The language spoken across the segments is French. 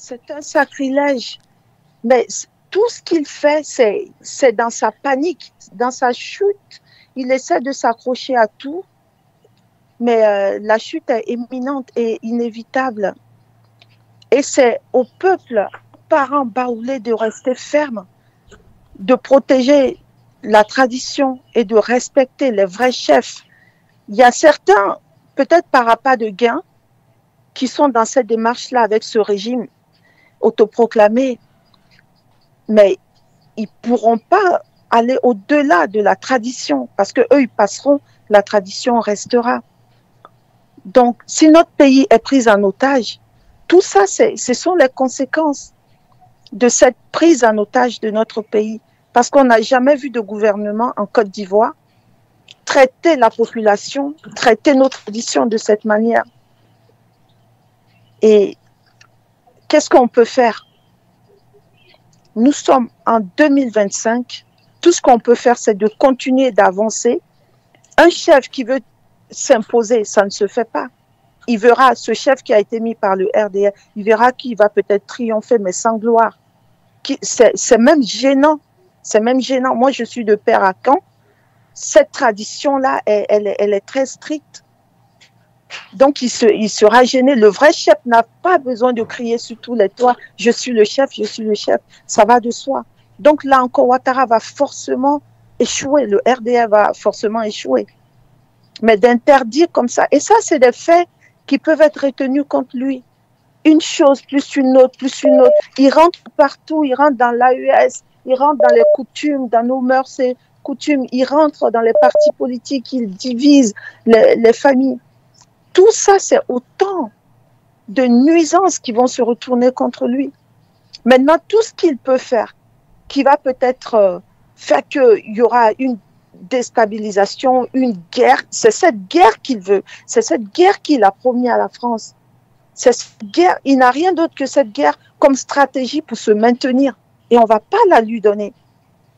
c'est un sacrilège. Mais tout ce qu'il fait, c'est dans sa panique, dans sa chute. Il essaie de s'accrocher à tout, mais la chute est imminente et inévitable. Et c'est au peuple, aux parents baoulés de rester ferme, de protéger la tradition et de respecter les vrais chefs. Il y a certains, peut-être par appât de gain, qui sont dans cette démarche-là avec ce régime autoproclamé, mais ils ne pourront pas aller au-delà de la tradition parce qu'eux, ils passeront, la tradition restera. Donc, si notre pays est pris en otage, tout ça, ce sont les conséquences de cette prise en otage de notre pays. Parce qu'on n'a jamais vu de gouvernement en Côte d'Ivoire traiter la population, traiter nos traditions de cette manière. Et qu'est-ce qu'on peut faire? Nous sommes en 2025. Tout ce qu'on peut faire, c'est de continuer d'avancer. Un chef qui veut s'imposer, ça ne se fait pas. Il verra ce chef qui a été mis par le RDR, il verra qu'il va peut-être triompher, mais sans gloire. C'est même gênant. C'est même gênant. Moi, je suis de Père à Caen. Cette tradition-là, elle est très stricte. Donc, il sera gêné. Le vrai chef n'a pas besoin de crier sur tous les toits. Je suis le chef, je suis le chef. Ça va de soi. Donc, là encore, Ouattara va forcément échouer. Le RDR va forcément échouer. Mais d'interdire comme ça. Et ça, c'est des faits qui peuvent être retenus contre lui. Une chose plus une autre, plus une autre. Il rentre partout. Il rentre dans l'AES. Il rentre dans les coutumes, dans nos mœurs et coutumes. Il rentre dans les partis politiques. Il divise les familles. Tout ça, c'est autant de nuisances qui vont se retourner contre lui. Maintenant, tout ce qu'il peut faire, qui va peut-être faire qu'il y aura une déstabilisation, une guerre, c'est cette guerre qu'il veut. C'est cette guerre qu'il a promis à la France. C'est cette guerre, il n'a rien d'autre que cette guerre comme stratégie pour se maintenir. Et on ne va pas la lui donner.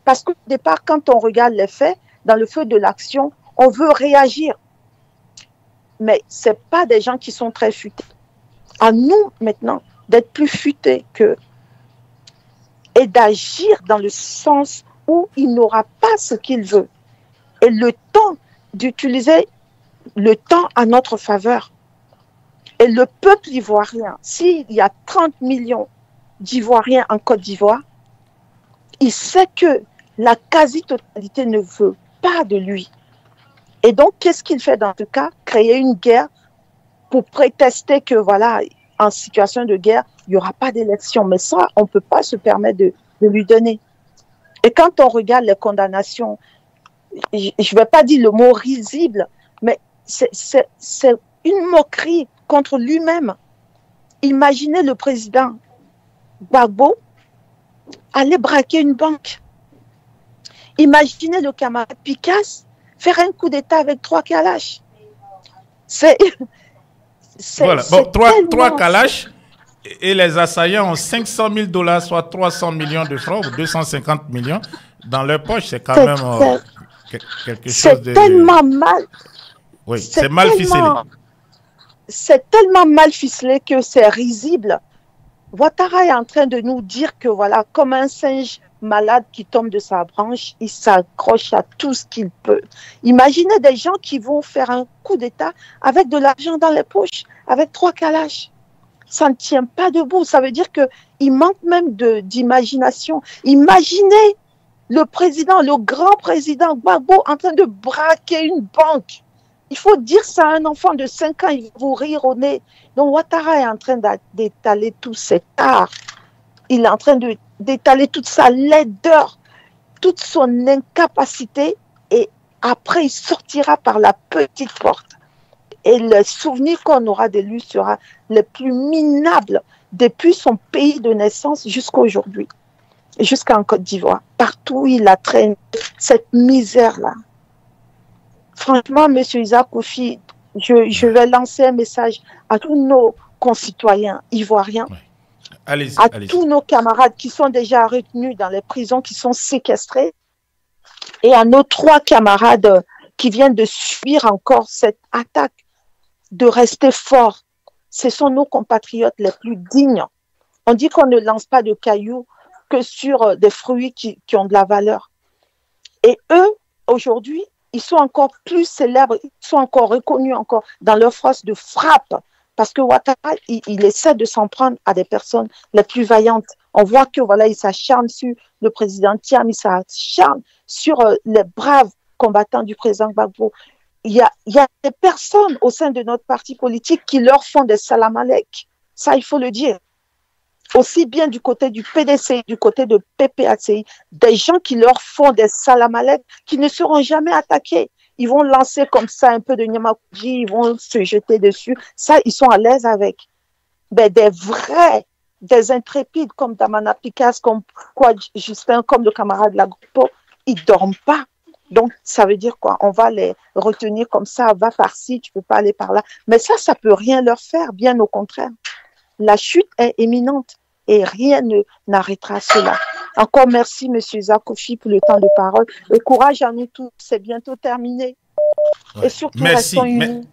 Parce qu'au départ, quand on regarde les faits, dans le feu de l'action, on veut réagir. Mais ce n'est pas des gens qui sont très futés. À nous, maintenant, d'être plus futés qu'eux et d'agir dans le sens où il n'aura pas ce qu'il veut. Et le temps d'utiliser le temps à notre faveur. Et le peuple ivoirien, s'il y a 30 millions d'Ivoiriens en Côte d'Ivoire, il sait que la quasi-totalité ne veut pas de lui. Et donc, qu'est-ce qu'il fait dans ce cas? Créer une guerre pour prétester que, voilà, en situation de guerre, il n'y aura pas d'élection. Mais ça, on ne peut pas se permettre de lui donner. Et quand on regarde les condamnations, je ne vais pas dire le mot risible, mais c'est une moquerie contre lui-même. Imaginez le président Gbagbo aller braquer une banque. Imaginez le camarade Picasse faire un coup d'État avec 3 Kalash. Voilà, bon, 3 Kalash et les assaillants ont 500 000 $, soit 300 millions de francs ou 250 millions dans leur poche. C'est quand même quelque chose de... C'est tellement mal. Oui, c'est mal ficelé. C'est tellement mal ficelé que c'est risible. Ouattara est en train de nous dire que voilà, comme un singe malade qui tombe de sa branche, il s'accroche à tout ce qu'il peut. Imaginez des gens qui vont faire un coup d'État avec de l'argent dans les poches, avec 3 Kalash. Ça ne tient pas debout. Ça veut dire qu'il manque même d'imagination. Imaginez le président, le grand président Gbagbo en train de braquer une banque. Il faut dire ça à un enfant de 5 ans, il va vous rire au nez. Donc Ouattara est en train d'étaler tout cet art. Il est en train d'étaler toute sa laideur, toute son incapacité, et après il sortira par la petite porte. Et le souvenir qu'on aura de lui sera le plus minable depuis son pays de naissance jusqu'à aujourd'hui, jusqu'en Côte d'Ivoire. Partout il a traîné cette misère-là. Franchement, M. Isaac Kofi, je vais lancer un message à tous nos concitoyens ivoiriens, tous nos camarades qui sont déjà retenus dans les prisons, qui sont séquestrés, et à nos 3 camarades qui viennent de subir encore cette attaque, de rester forts. Ce sont nos compatriotes les plus dignes. On dit qu'on ne lance pas de cailloux que sur des fruits qui ont de la valeur. Et eux, aujourd'hui, ils sont encore plus célèbres, ils sont encore reconnus encore dans leur force de frappe. Parce que Ouattara, il essaie de s'en prendre à des personnes les plus vaillantes. On voit que voilà, il s'acharne sur le président Thiam, il s'acharne sur les braves combattants du président Gbagbo. Il y a des personnes au sein de notre parti politique qui leur font des salam alek. Ça, il faut le dire. Aussi bien du côté du PDC, du côté de PPACI, des gens qui leur font des salam alek, qui ne seront jamais attaqués. Ils vont lancer comme ça un peu de Nyamakuji, ils vont se jeter dessus. Ça, ils sont à l'aise avec. Ben, des vrais, des intrépides comme Damana Picasse, comme quoi Justin, comme le camarade Lagrupo, ils ne dorment pas. Donc, ça veut dire quoi? On va les retenir comme ça, va par-ci, tu ne peux pas aller par là. Mais ça ne peut rien leur faire, bien au contraire. La chute est imminente et rien n'arrêtera cela. Encore merci, M. Zakofi, pour le temps de parole. Et courage à nous tous, c'est bientôt terminé. Ouais. Et surtout, merci. restons unis.